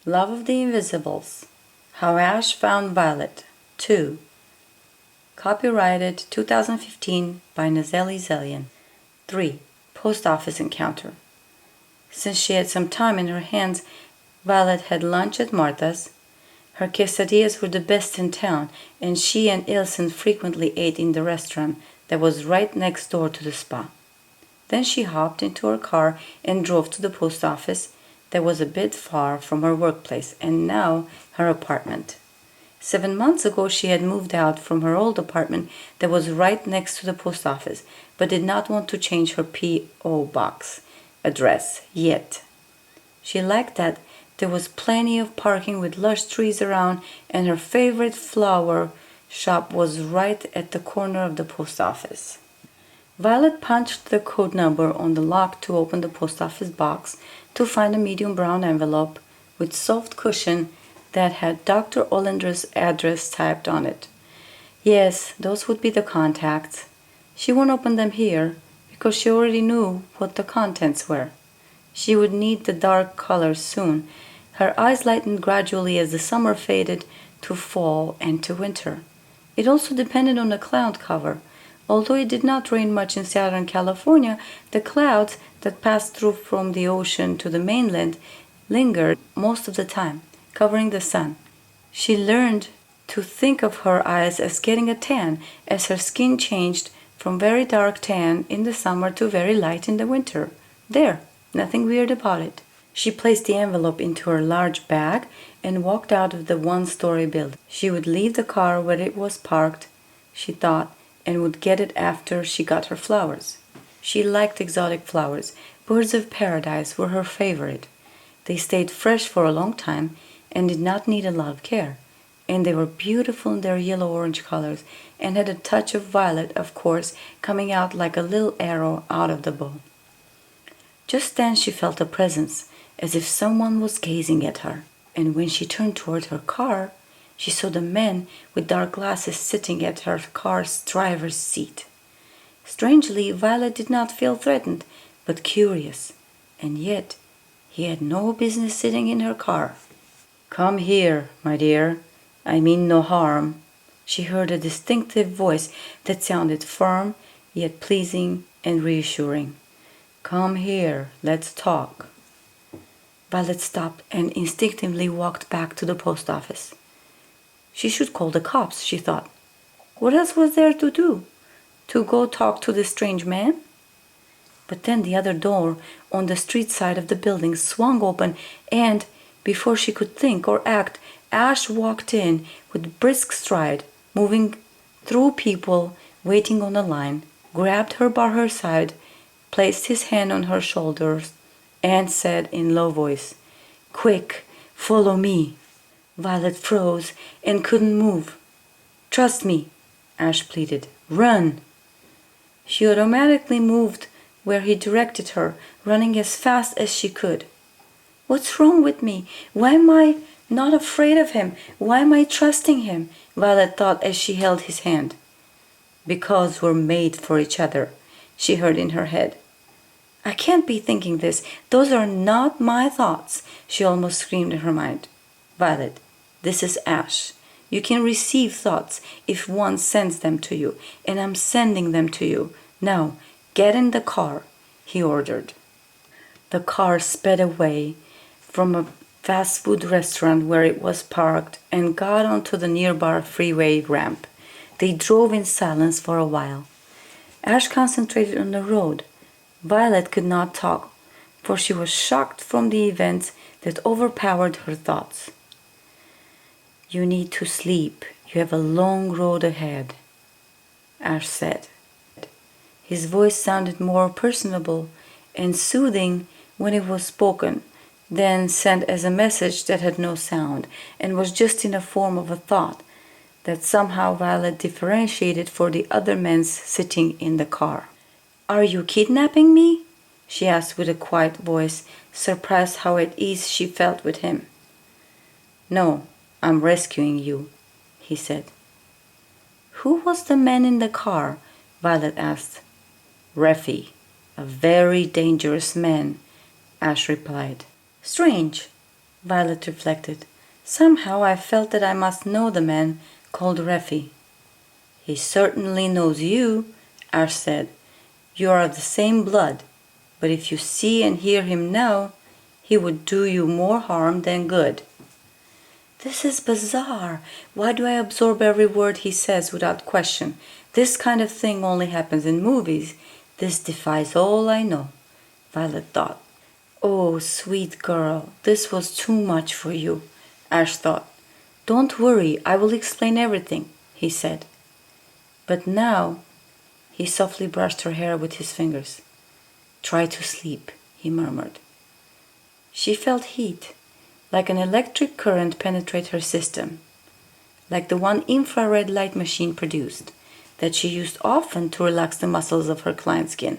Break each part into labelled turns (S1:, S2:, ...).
S1: Love of the Invisibles. How Ash Found Violet. 2. Copyrighted 2015 by NazeliBook. 3. Post Office Encounter. Since she had some time in her hands, Violet had lunch at Martha's. Her quesadillas were the best in town, and she and Ilsen frequently ate in the restaurant that was right next door to the spa. Then she hopped into her car and drove to the post office that was a bit far from her workplace and now her apartment. 7 months ago she had moved out from her old apartment that was right next to the post office, but did not want to change her P.O. box address yet. She liked that there was plenty of parking with lush trees around, and her favorite flower shop was right at the corner of the post office. Violet punched the code number on the lock to open the post office box to find a medium brown envelope with soft cushion that had Dr. Olendra's address typed on it. Yes, those would be the contacts. She won't open them here because she already knew what the contents were. She would need the dark colors soon. Her eyes lightened gradually as the summer faded to fall and to winter. It also depended on the cloud cover. Although it did not rain much in Southern California, the clouds that passed through from the ocean to the mainland lingered most of the time, covering the sun. She learned to think of her eyes as getting a tan as her skin changed from very dark tan in the summer to very light in the winter. There, nothing weird about it. She placed the envelope into her large bag and walked out of the one-story building. She would leave the car where it was parked, she thought, and would get it after she got her flowers. She liked exotic flowers. Birds of paradise were her favorite. They stayed fresh for a long time and did not need a lot of care. And they were beautiful in their yellow-orange colors and had a touch of violet, of course, coming out like a little arrow out of the bow. Just then she felt a presence, as if someone was gazing at her. And when she turned toward her car, she saw the man with dark glasses sitting at her car's driver's seat. Strangely, Violet did not feel threatened, but curious. And yet, he had no business sitting in her car. "Come here, my dear. I mean no harm." She heard a distinctive voice that sounded firm, yet pleasing and reassuring. "Come here, let's talk." Violet stopped and instinctively walked back to the post office. She should call the cops, she thought. What else was there to do? To go talk to this strange man? But then the other door on the street side of the building swung open, and, before she could think or act, Ash walked in with brisk stride, moving through people waiting on the line, grabbed her by her side, placed his hand on her shoulders, and said in low voice, "Quick, follow me." Violet froze and couldn't move. "Trust me," Ash pleaded. "Run." She automatically moved where he directed her, running as fast as she could. "What's wrong with me? Why am I not afraid of him? Why am I trusting him?" Violet thought as she held his hand. "Because we're made for each other," she heard in her head. "I can't be thinking this. Those are not my thoughts," she almost screamed in her mind. "Violet, this is Ash. You can receive thoughts if one sends them to you, and I'm sending them to you. Now, get in the car," he ordered. The car sped away from a fast food restaurant where it was parked and got onto the nearby freeway ramp. They drove in silence for a while. Ash concentrated on the road. Violet could not talk, for she was shocked from the events that overpowered her thoughts. "You need to sleep. You have a long road ahead," Ash said. His voice sounded more personable and soothing when it was spoken than sent as a message that had no sound and was just in the form of a thought that somehow Violet differentiated for the other men sitting in the car. "Are you kidnapping me?" she asked with a quiet voice, surprised how at ease she felt with him. "No, I'm rescuing you," he said. "Who was the man in the car?" Violet asked. "Refi, a very dangerous man," Ash replied. "Strange." Violet reflected. Somehow I felt that I must know the man called Refi. He certainly knows you, Ash said. You are of the same blood, but if you see and hear him now, he would do you more harm than good. This is bizarre. Why do I absorb every word he says without question? This kind of thing only happens in movies. This defies all I know, Violet thought. Oh, sweet girl, this was too much for you, Ash thought. Don't worry, I will explain everything, he said. But now, he softly brushed her hair with his fingers. Try to sleep, he murmured. She felt heat, like an electric current penetrate her system, like the one infrared light machine produced, that she used often to relax the muscles of her client's skin.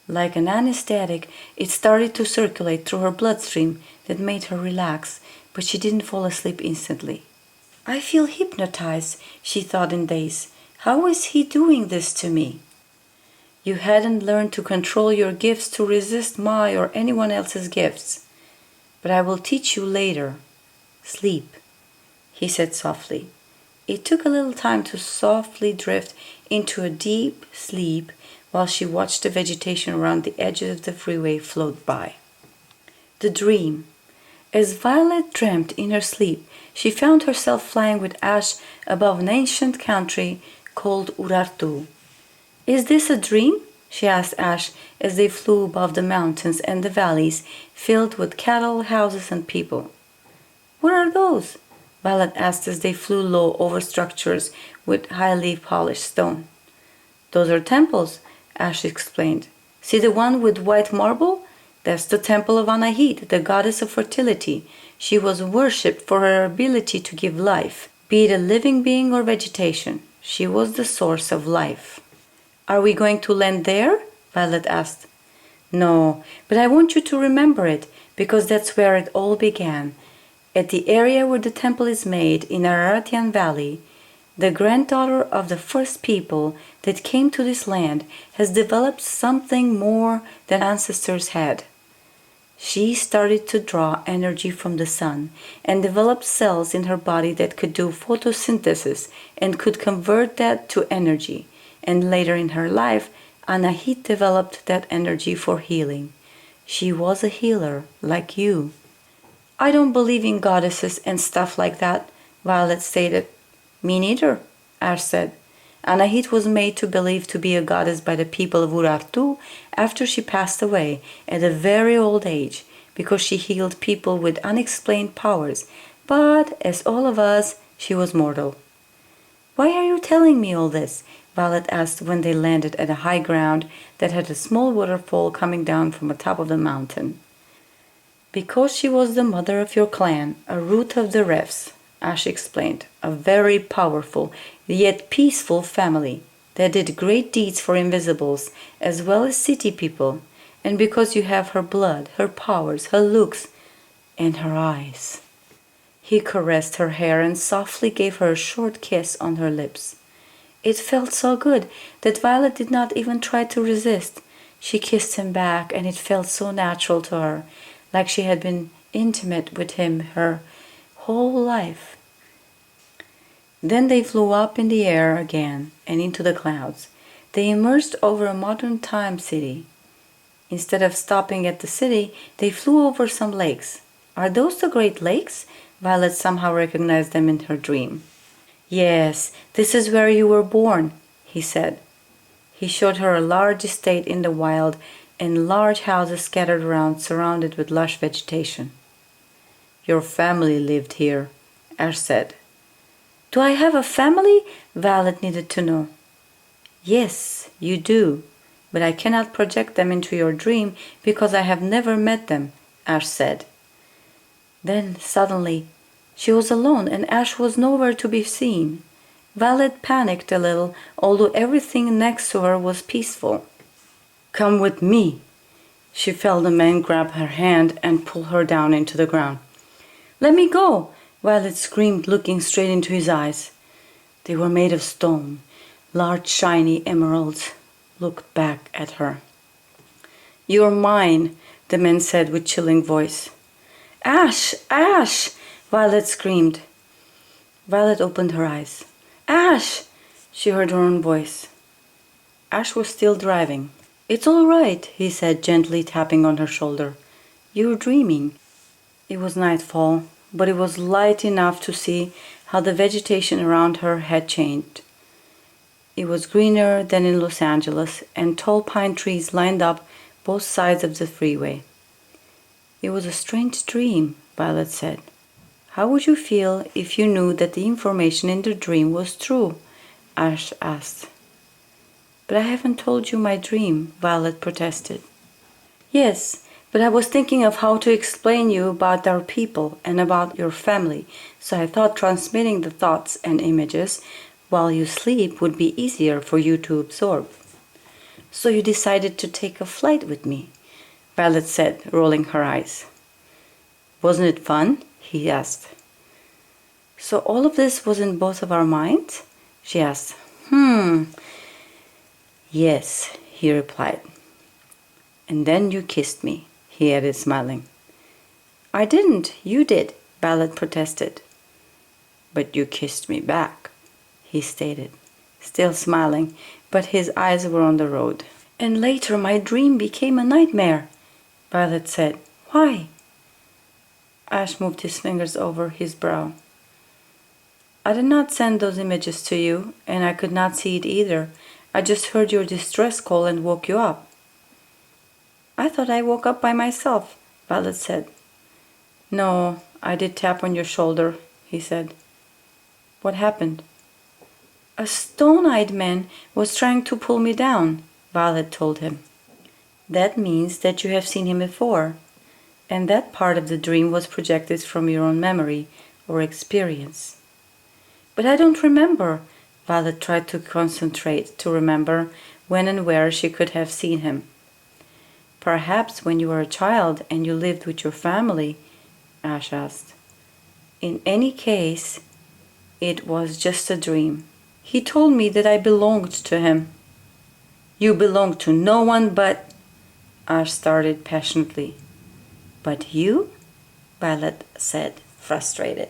S1: Like an anesthetic, it started to circulate through her bloodstream that made her relax, but she didn't fall asleep instantly. I feel hypnotized, she thought in daze. How is he doing this to me? You hadn't learned to control your gifts to resist my or anyone else's gifts. But I will teach you later. Sleep, he said softly. It took a little time to softly drift into a deep sleep while she watched the vegetation around the edges of the freeway float by. The dream. As Violet dreamt in her sleep, she found herself flying with Ash above an ancient country called Urartu. Is this a dream? She asked Ash as they flew above the mountains and the valleys filled with cattle, houses, and people. What are those? Violet asked as they flew low over structures with highly polished stone. Those are temples, Ash explained. See the one with white marble? That's the temple of Anaheat, the goddess of fertility. She was worshipped for her ability to give life, be it a living being or vegetation. She was the source of life. Are we going to land there? Violet asked. No, but I want you to remember it, because that's where it all began. At the area where the temple is made, in Araratian Valley, the granddaughter of the first people that came to this land has developed something more than ancestors had. She started to draw energy from the sun and developed cells in her body that could do photosynthesis and could convert that to energy. And later in her life, Anaheat developed that energy for healing. She was a healer, like you. I don't believe in goddesses and stuff like that, Violet stated. Me neither, Ash said. Anaheat was made to believe to be a goddess by the people of Urartu after she passed away at a very old age, because she healed people with unexplained powers, but as all of us, she was mortal. Why are you telling me all this? Violet asked when they landed at a high ground that had a small waterfall coming down from the top of the mountain. Because she was the mother of your clan, a root of the Refs, Ash explained, a very powerful, yet peaceful family that did great deeds for invisibles as well as city people, and because you have her blood, her powers, her looks, and her eyes. He caressed her hair and softly gave her a short kiss on her lips. It felt so good that Violet did not even try to resist. She kissed him back, and it felt so natural to her, like she had been intimate with him her whole life. Then they flew up in the air again and into the clouds. They emerged over a modern time city. Instead of stopping at the city, they flew over some lakes. Are those the Great Lakes? Violet somehow recognized them in her dream. Yes, this is where you were born, he said. He showed her a large estate in the wild and large houses scattered around, surrounded with lush vegetation. Your family lived here, Ash said. Do I have a family? Violet needed to know. Yes, you do, but I cannot project them into your dream because I have never met them, Ash said. Then, suddenly, she was alone and Ash was nowhere to be seen. Violet panicked a little, although everything next to her was peaceful. Come with me. She felt the man grab her hand and pull her down into the ground. Let me go, Violet screamed, looking straight into his eyes. They were made of stone. Large shiny emeralds looked back at her. You're mine, the man said with chilling voice. Ash! Ash! Violet screamed. Violet opened her eyes. Ash! She heard her own voice. Ash was still driving. It's all right, he said, gently tapping on her shoulder. You're dreaming. It was nightfall, but it was light enough to see how the vegetation around her had changed. It was greener than in Los Angeles, and tall pine trees lined up both sides of the freeway. It was a strange dream, Violet said. How would you feel if you knew that the information in the dream was true? Ash asked. But I haven't told you my dream, Violet protested. Yes, but I was thinking of how to explain you about our people and about your family, so I thought transmitting the thoughts and images while you sleep would be easier for you to absorb. So you decided to take a flight with me, Violet said, rolling her eyes. Wasn't it fun? He asked. So all of this was in both of our minds? She asked. Yes, he replied. And then you kissed me, he added, smiling. I didn't, you did, Violet protested. But you kissed me back, he stated, still smiling, but his eyes were on the road. And later my dream became a nightmare, Violet said. Why? Ash moved his fingers over his brow. I did not send those images to you, and I could not see it either. I just heard your distress call and woke you up. I thought I woke up by myself, Violet said. No, I did tap on your shoulder, he said. What happened? A stone-eyed man was trying to pull me down, Violet told him. That means that you have seen him before, and that part of the dream was projected from your own memory or experience. But I don't remember. Violet tried to concentrate to remember when and where she could have seen him. Perhaps when you were a child and you lived with your family, Ash asked. In any case, it was just a dream. He told me that I belonged to him. You belong to no one but... Ash started passionately. But you? Violet said, frustrated.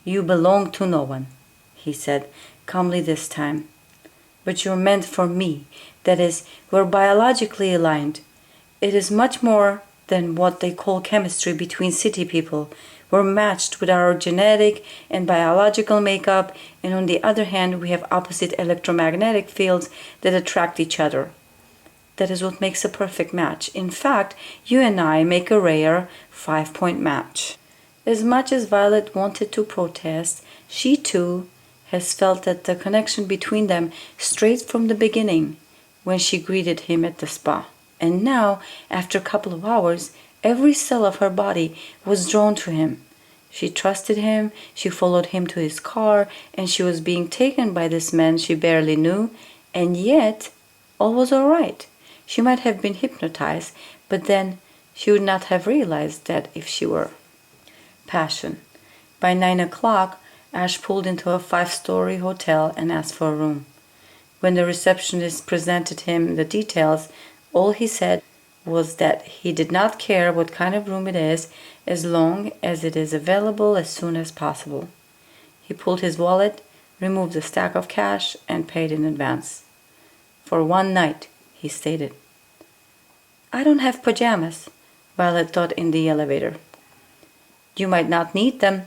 S1: You belong to no one, he said, calmly this time. But you're meant for me. That is, we're biologically aligned. It is much more than what they call chemistry between city people. We're matched with our genetic and biological makeup, and on the other hand, we have opposite electromagnetic fields that attract each other. That is what makes a perfect match. In fact, you and I make a rare 5-point match. As much as Violet wanted to protest, she too has felt that the connection between them straight from the beginning when she greeted him at the spa. And now, after a couple of hours, every cell of her body was drawn to him. She trusted him, she followed him to his car, and she was being taken by this man she barely knew, and yet all was all right. She might have been hypnotized, but then she would not have realized that if she were. Passion. By 9 o'clock, Ash pulled into a 5-story hotel and asked for a room. When the receptionist presented him the details, all he said was that he did not care what kind of room it is as long as it is available as soon as possible. He pulled his wallet, removed a stack of cash, and paid in advance. For one night, he stated. I don't have pajamas, Violet thought in the elevator. You might not need them,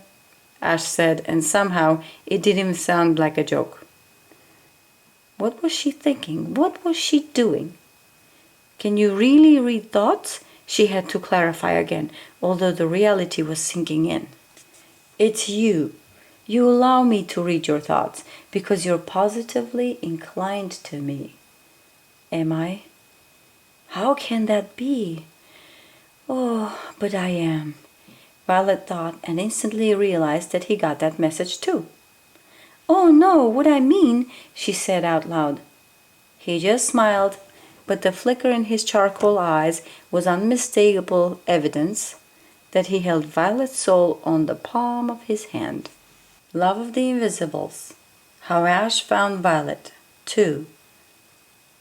S1: Ash said, and somehow it didn't sound like a joke. What was she thinking? What was she doing? Can you really read thoughts? She had to clarify again, although the reality was sinking in. It's you. You allow me to read your thoughts because you're positively inclined to me. Am I? How can that be? Oh, but I am, Violet thought, and instantly realized that he got that message too. Oh no, what I mean, she said out loud. He just smiled, but the flicker in his charcoal eyes was unmistakable evidence that he held Violet's soul on the palm of his hand. Love of the Invisibles. How Ash Found Violet. 2.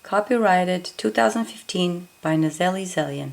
S1: Copyrighted 2015 by NazeliBook.